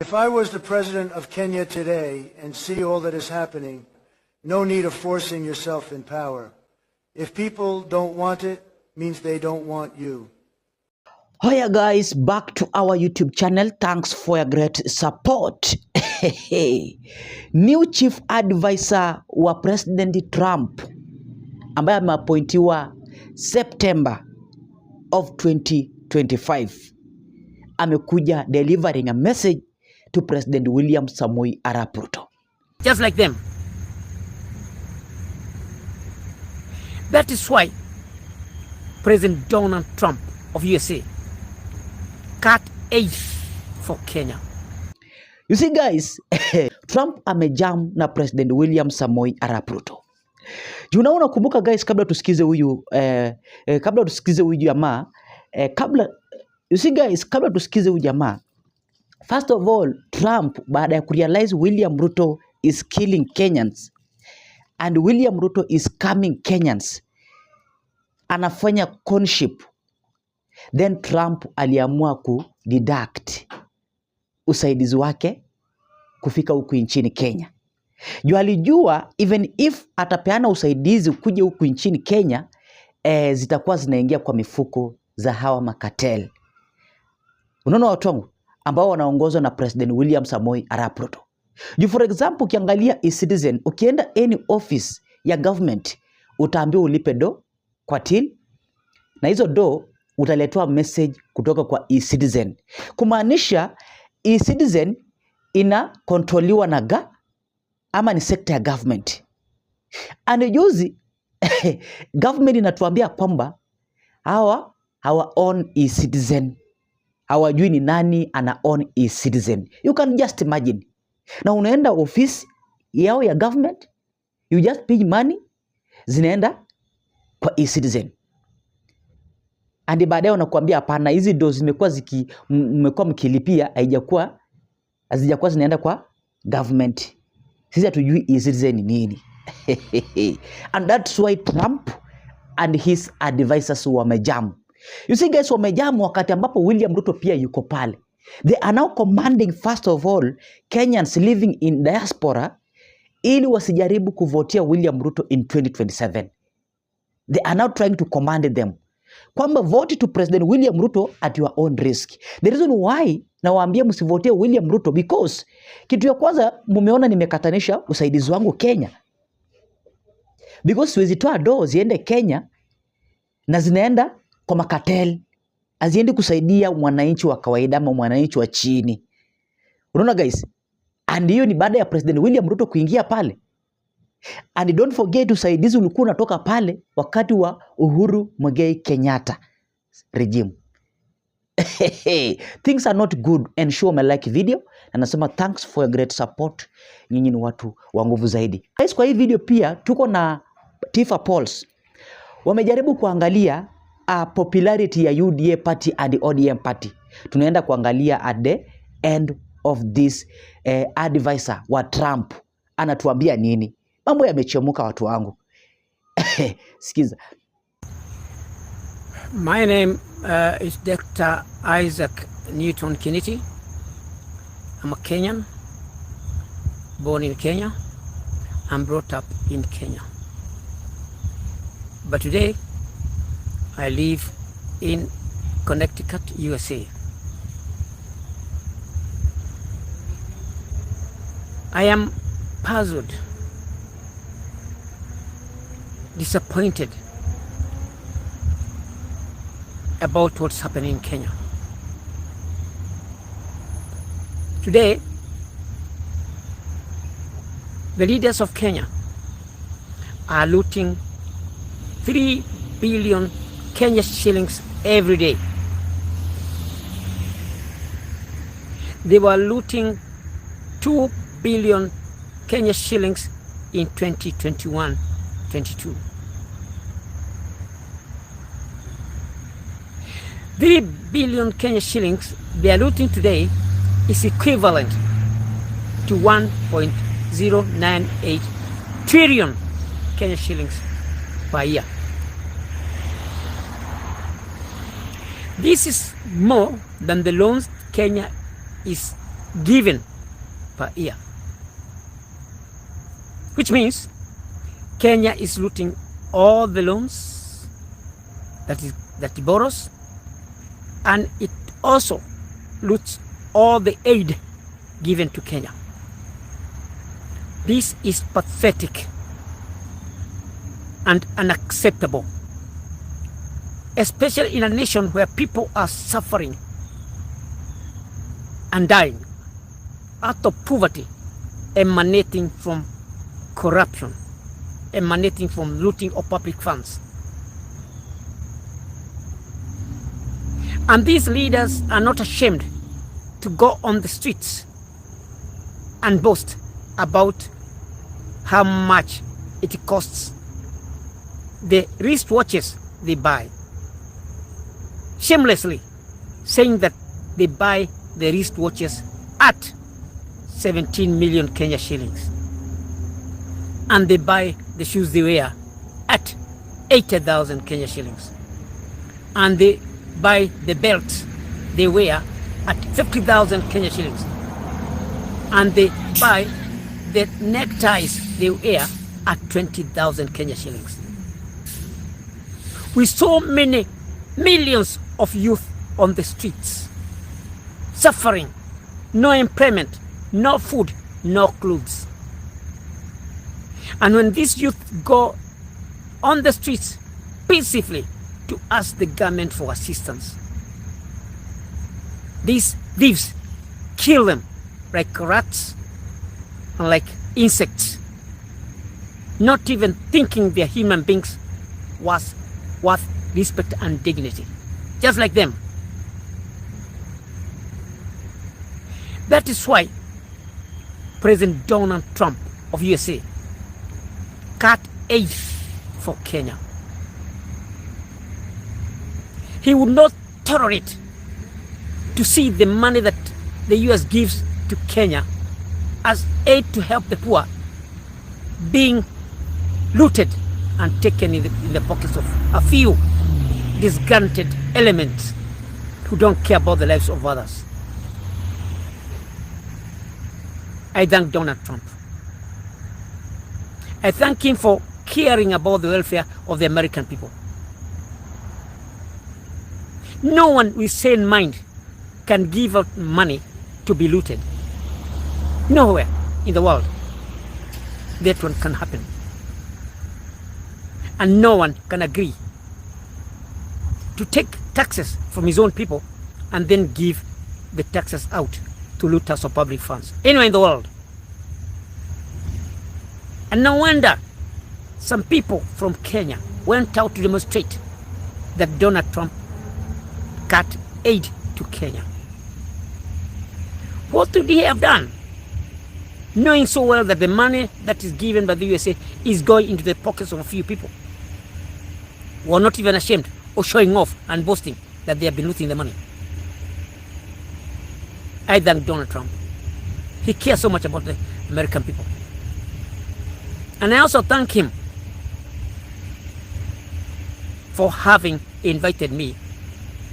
If I was the president of Kenya today and see all that is happening, no need of forcing yourself in power. If people don't want it, means they don't want you. Hiya guys, back to our YouTube channel. Thanks for your great support. New chief advisor wa President Trump ambaye ameappointiwa September of 2025 amekuja delivering a message to President William Samoei Arap Ruto. Just like them. That is why President Donald Trump of USA cut aid for Kenya. You see guys, Trump amejam na President William Samoei Arap Ruto. Unaona, kumbuka guys, kabla tusikize huyu jamaa, you see guys, kabla tusikize huyu jamaa, first of all, Trump baada ya kurealize William Ruto is killing Kenyans and William Ruto is scamming Kenyans, anafanya conship, then Trump aliamua kudeduct usaidizi wake kufika huku nchini Kenya. Juu alijua even if atapeana usaidizi kuja huku nchini Kenya, zitakuwa zinaingia kwa mifuko za hawa makatel. Unaona watu wangu ambao wanaongozwa na President William Samoei Arap Ruto. Juu for example, ukiangalia e-citizen, ukienda any office ya government, utaambiwa ulipe do kwa till, na hizo do utaletewa message kutoka kwa e-citizen. Kumaanisha e-citizen ina kontroliwa na ama ni sector ya government. Anajuzi government inatuambia kwamba hawa own e-citizen. Hawajui ni nani ana own e-citizen. You can just imagine. Na unaenda office yao ya government, you just pay money, zinaenda kwa e-citizen. And baadaye wanakuambia hapana, hizi do mmekuwa mkilipia hazijakuwa zinaenda kwa government. Sisi hatujui e-citizen ni nini. And that's why Trump and his advisors wamejam. You see guys, wamejam wakati ambapo William Ruto pia yuko pale. They are now commanding first of all Kenyans living in diaspora ili wasijaribu kuvotia William Ruto in 2027. They are now trying to command them kwamba vote to President William Ruto at your own risk. The reason why nawaambia msivotie William Ruto, because kitu ya kwanza mumeona nimekatanisha usaidizi wangu Kenya. Because siwezi toa do ziende Kenya na zinaenda kwa makatel, aziendi kusaidia mwananchi wa kawaida ama mwananchi wa chini. Unaona guys? And hiyo ni baada ya President William Ruto kuingia pale. And don't forget usaidizi ulikuwa unatoka pale wakati wa Uhuru Muigai Kenyatta regime. Things are not good, and show me like video. Na nasema thanks for your great support. Nyinyi ni watu wa nguvu zaidi. Guys, kwa hii video pia tuko na Tifa Polls. Wamejaribu kuangalia popularity ya UDA party and ODM party. Tunaenda kuangalia at the end of this advisor wa Trump anatuambia nini. Mambo yamechemuka watu wangu. Sikiza. My name is Dr. Isaac Newton Kiniti. I'm a Kenyan, born in Kenya and brought up in Kenya. But today, I live in Connecticut, USA. I am puzzled, disappointed about what's happening in Kenya. Today, the leaders of Kenya are looting 3 billion Kenya shillings every day. They were looting 2 billion Kenya shillings in 2021-22. 3 billion Kenya shillings they are looting today is equivalent to 1.098 trillion Kenya shillings per year. This is more than the loans Kenya is given per year. Which means Kenya is looting all the loans that it borrows, and it also loots all the aid given to Kenya. This is pathetic and unacceptable, especially in a nation where people are suffering and dying out of poverty emanating from corruption, emanating from looting of public funds. And these leaders are not ashamed to go on the streets and boast about how much it costs the wristwatches they buy, shamelessly saying that they buy the wristwatches at 17 million Kenya shillings, and they buy the shoes they wear at 80,000 Kenya shillings, and they buy the belts they wear at 50,000 Kenya shillings, and they buy the neckties they wear at 20,000 Kenya shillings. With so many millions of youth on the streets, suffering, no employment, no food, no clothes. And when these youth go on the streets peacefully to ask the government for assistance, these thieves kill them like rats and like insects, not even thinking they're human beings was worth respect and dignity, just like them. That is why President Donald Trump of USA cut aid for Kenya. He would not tolerate to see the money that the US gives to Kenya as aid to help the poor being looted and taken in the pockets of a few disgruntled elements who don't care about the lives of others. I thank Donald Trump. I thank him for caring about the welfare of the American people. No one with sane mind can give out money to be looted. Nowhere in the world that one can happen. And no one can agree to take taxes from his own people and then give the taxes out to looters of public funds anywhere in the world. And no wonder some people from Kenya went out to demonstrate that Donald Trump cut aid to Kenya. What would he have done, knowing so well that the money that is given by the USA is going into the pockets of a few people who are not even ashamed of showing off and boasting that they have been looting the money? I thank Donald Trump. He cares so much about the American people. And I also thank him for having invited me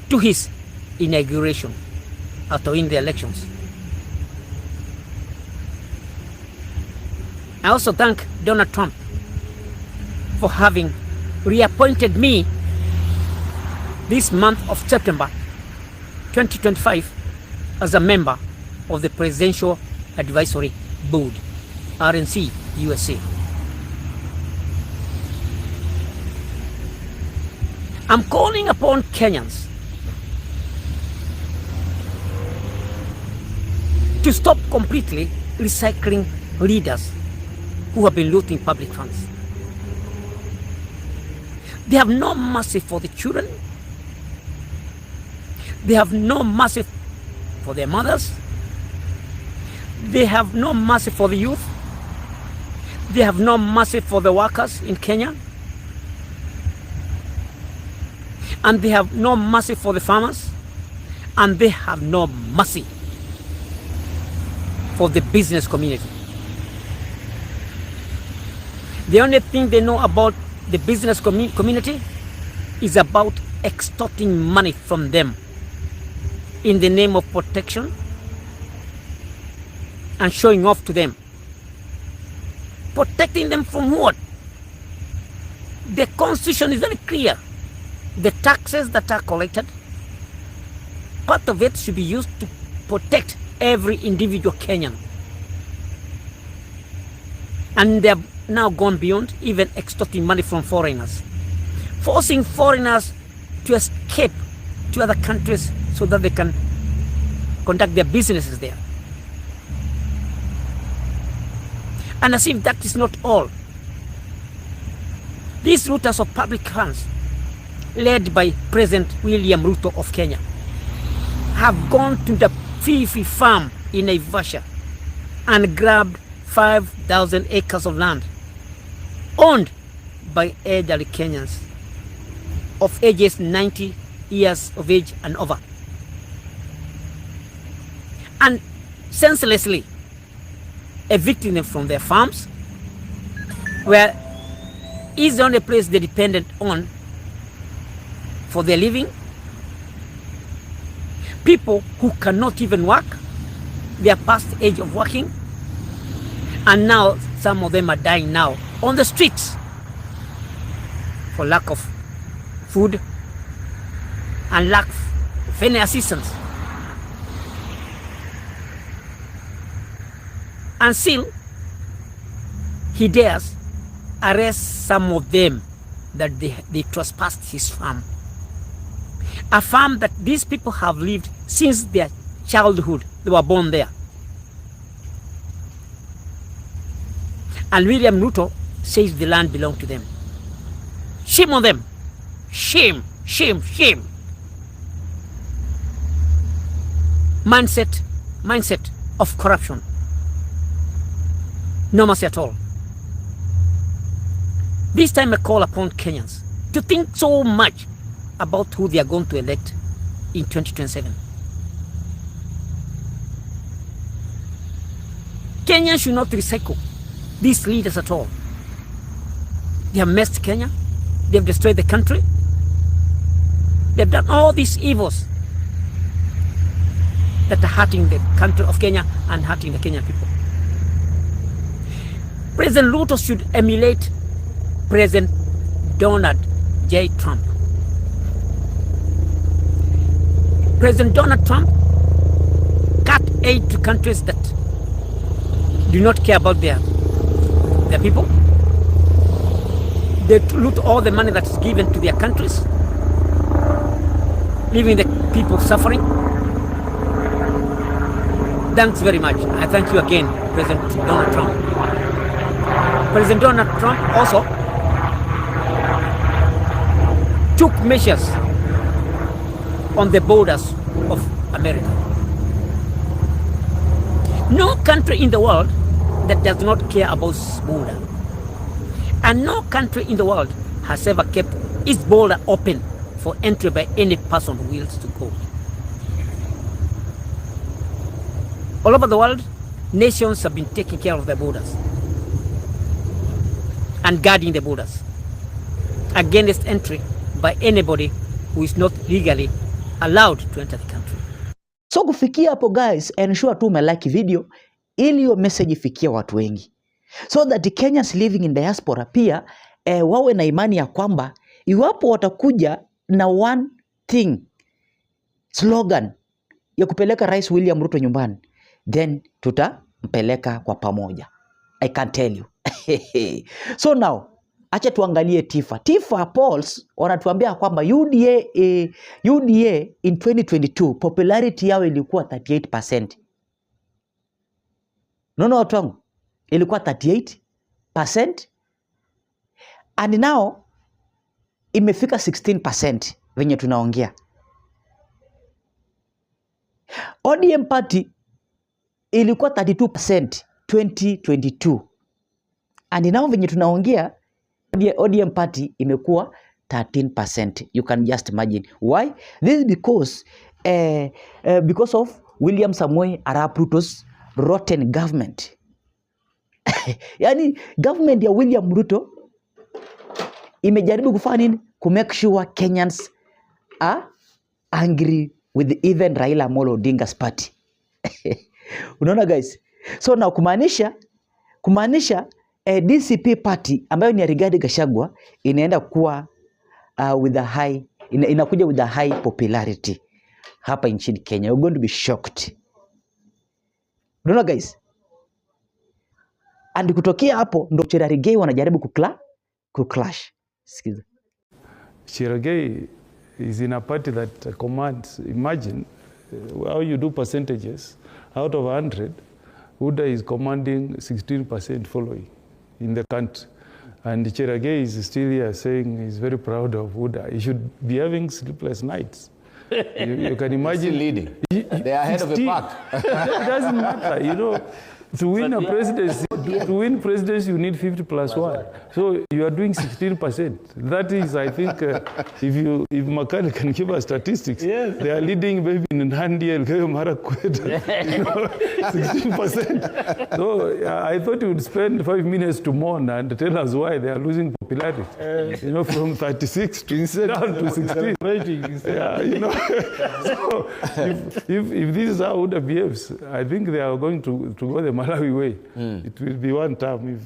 to his inauguration after winning the elections. I also thank Donald Trump for having reappointed me this month of September 2025 as a member of the Presidential Advisory Board, RNC USA. I'm calling upon Kenyans to stop completely recycling leaders who have been looting public funds. They have no mercy for the children. They have no mercy for their mothers. They have no mercy for the youth. They have no mercy for the workers in Kenya. And they have no mercy for the farmers. And they have no mercy for the business community. The only thing they know about the business community is about extorting money from them in the name of protection, and showing off to them. Protecting them from what? The constitution is very clear. The taxes that are collected, part of it should be used to protect every individual Kenyan. And they have now gone beyond even extorting money from foreigners, forcing foreigners to escape to other countries so that they can conduct their businesses there. And as if that is not all, these looters of public funds, led by President William Ruto of Kenya, have gone to the Fifi farm in Naivasha and grabbed 5,000 acres of land owned by elderly Kenyans of ages 90 years of age and over, and senselessly evicting them from their farms, where is the only place they depended on for their living. People who cannot even work, they are past the age of working, and now some of them are dying now on the streets for lack of food and lack of any assistance. And still, he dares arrest some of them that they trespassed his farm. A farm that these people have lived since their childhood. They were born there. And William Ruto says the land belonged to them. Shame on them. Shame, shame, shame. Mindset of corruption. No mercy at all. This time I call upon Kenyans to think so much about who they are going to elect in 2027. Kenyans should not recycle these leaders at all. They have messed Kenya. They have destroyed the country. They have done all these evils that are hurting the country of Kenya and hurting the Kenyan people. President Ruto should emulate President Donald J. Trump. President Donald Trump cut aid to countries that do not care about their people. They loot all the money that is given to their countries, leaving the people suffering. Thanks very much. I thank you again, President Donald Trump. President Donald Trump also took measures on the borders of America. No country in the world that does not care about its border. And no country in the world has ever kept its border open for entry by any person who wills to go. All over the world, nations have been taking care of their borders and guarding the borders against entry by anybody who is not legally allowed to enter the country. So kufikia hapo guys, ensure tu umelike video ili hiyo message ifikie watu wengi. So that the Kenyans living in diaspora pia wawe na imani ya kwamba iwapo watakuja na one thing slogan ya kupeleka Rais William Ruto nyumbani, then tutampeleka kwa pamoja. I can tell you. So now, acha tuangalie Tifa. Tifa polls wanatuambia kwamba UDA in 2022 popularity yao ilikuwa 38%. Nono watu wangu, ilikuwa 38%. And now imefika 16% venye tunaongea. ODM party ilikuwa 32% 2022. And now venye tunaongea ODM party imekuwa 13%. You can just imagine. Why? This is because of William Samoei Arap Ruto's rotten government. Yani government ya William Ruto imejaribu kufanya nini? Make sure Kenyans are angry with even Raila Amolo Odinga's party. Unaona guys? So na kumaanisha DCP party ambayo ni ya Rigathi Gachagua inaenda kuwa with a high inakuja with a high popularity hapa nchini Kenya. You're going to be shocked. Unaona guys? And kutokea hapo ndo Cherargei wanajaribu kuclash. Sikiza. Cherargei is in a party that commands, imagine how you do percentages. Out of 100, UDA is commanding 16% following in the country. And Cherargei is still here saying he's very proud of UDA. He should be having sleepless nights. You can imagine. Still leading. They are ahead of the pack. It doesn't matter, you know. To win a presidency, you need 50+1. So you are doing 16%. That is, I think, if Makani can give us statistics, yes. They are leading maybe in Nandi and Marakweta, 16%. So I thought you would spend 5 minutes to mourn and tell us why they are losing popularity. From 36 down to 16. Yeah, So if this is how UDA behaves, I think they are going to go the Malawi way. It will be one term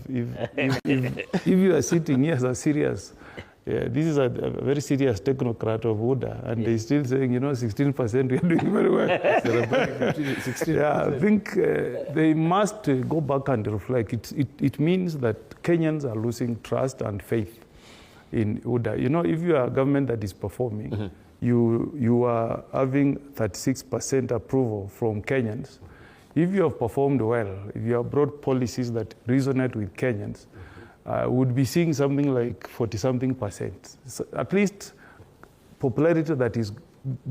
if you are sitting here as a serious, this is a very serious technocrat of UDA, and they're still saying, 16% we are doing very well. I think they must go back and reflect. It means that Kenyans are losing trust and faith in UDA. If you are a government that is performing, you are having 36% approval from Kenyans. If you have performed well, if you have brought policies that resonate with Kenyans, would be seeing something like 40-something%. So at least popularity that is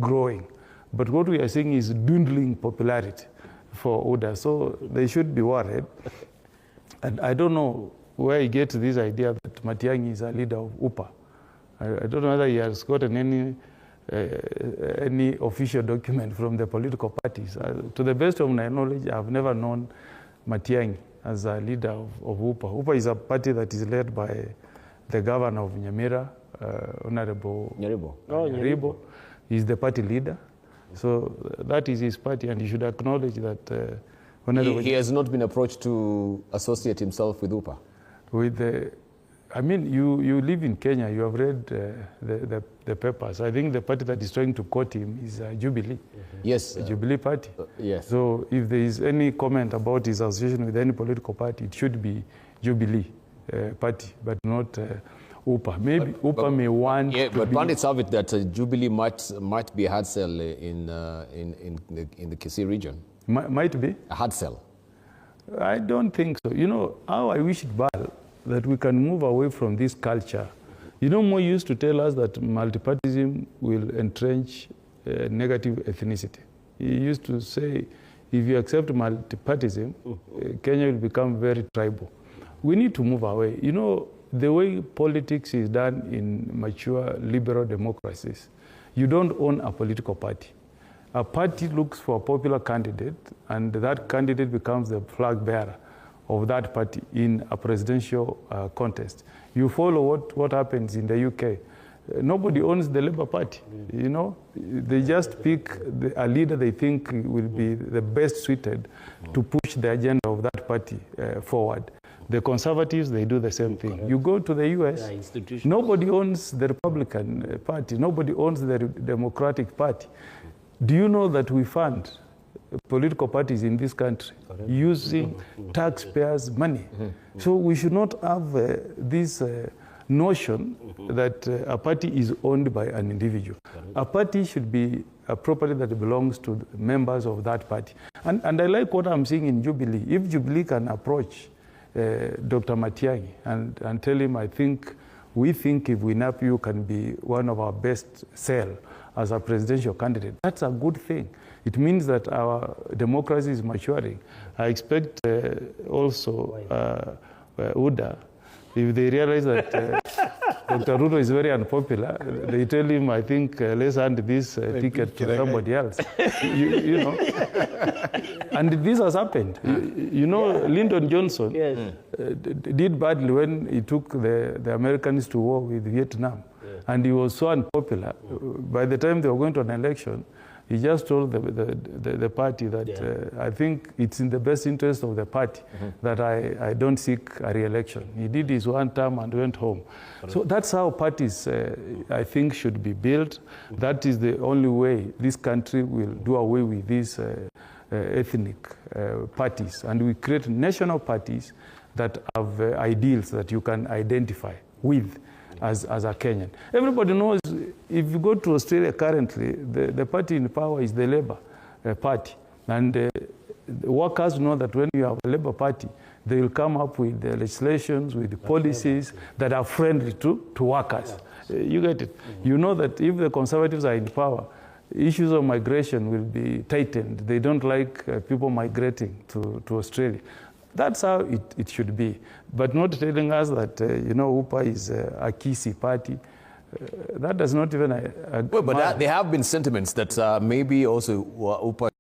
growing. But what we are seeing is dwindling popularity for UDA. So they should be worried. And I don't know where he gets this idea that Matiang'i is a leader of UPA. I don't know whether he has gotten any official document from the political parties. To the best of my knowledge, I've never known Matiang'i as a leader of UPA. UPA is a party that is led by the governor of Nyamira, Honorable Nyaribo. He's the party leader. So that is his party, and he should acknowledge that. He has not been approached to associate himself with UPA? You live in Kenya, you have read the papers. I think the party that is trying to court him is Jubilee. Yes. The Jubilee party. Yes. So if there is any comment about his association with any political party, it should be Jubilee party, but not UPA. Maybe UPA may want to but pundits have it that Jubilee might be a hard sell in the Kisii region. Might be? A hard sell. I don't think so. How I wish it bad that we can move away from this culture. Mo used to tell us that multipartyism will entrench negative ethnicity. He used to say, if you accept multipartyism, Kenya will become very tribal. We need to move away. The way politics is done in mature liberal democracies, you don't own a political party. A party looks for a popular candidate, and that candidate becomes the flag bearer of that party in a presidential contest. You follow what happens in the UK. Nobody owns the Labour Party, They just pick a leader they think will be the best suited to push the agenda of that party forward. The Conservatives, they do the same thing. You go to the US, nobody owns the Republican Party. Nobody owns the Democratic Party. Do you know that we fund political parties in this country using taxpayers' money? So we should not have this notion that a party is owned by an individual. A party should be a property that belongs to the members of that party. And I like what I'm seeing in Jubilee. If Jubilee can approach Dr. Matiang'i and tell him, we think if we nap you can be one of our best sell as a presidential candidate, that's a good thing. It means that our democracy is maturing. I expect also UDA, if they realize that Dr. Ruto is very unpopular, they tell him, let's hand this ticket to somebody else. And this has happened. Lyndon Johnson did badly when he took the Americans to war with Vietnam. And he was so unpopular. By the time they were going to an election, He just told the party that I think it's in the best interest of the party that I don't seek a re-election. He did his one term and went home. So that's how parties, I think, should be built. That is the only way this country will do away with these ethnic parties. And we create national parties that have ideals that you can identify with as a Kenyan. Everybody knows if you go to Australia currently, the party in power is the Labour Party. And the workers know that when you have a Labour Party, they will come up with the legislations, with the policies that are friendly to workers. You get it? You know that if the Conservatives are in power, issues of migration will be tightened. They don't like people migrating to Australia. That's how it should be, but not telling us that, UPA is a Kisi party. That does not even... Well, but there have been sentiments that maybe also UPA